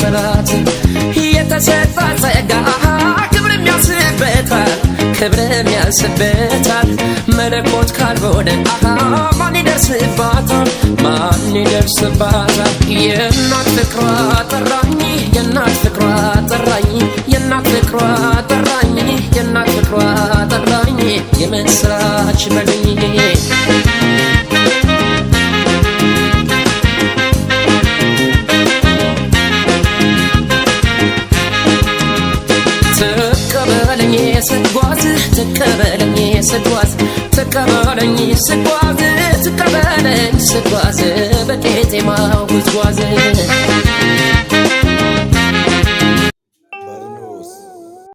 ያከበራት የተሰጣ ጸጋ ክብርም ያንስበታል ክብርም ያንስበታል መለኮት ካልሆነ ማን ይደርስባታል ማን ይደርስባታል የእናት ፍቅሯ ጠራኝ የእናት ፍቅሯ ጠራኝ የእናት ፍቅሯ ጠራኝ የእናት ፍቅሯ ጠራኝ የምስራች በልኝ ተቀበለኝ ስጓዝ ተቀበለኝ ስጓዝ ተቀበለኝ ስጓዝ ተቀበለኝ ስጓዝ በቄጤማው ጉዝጓዝ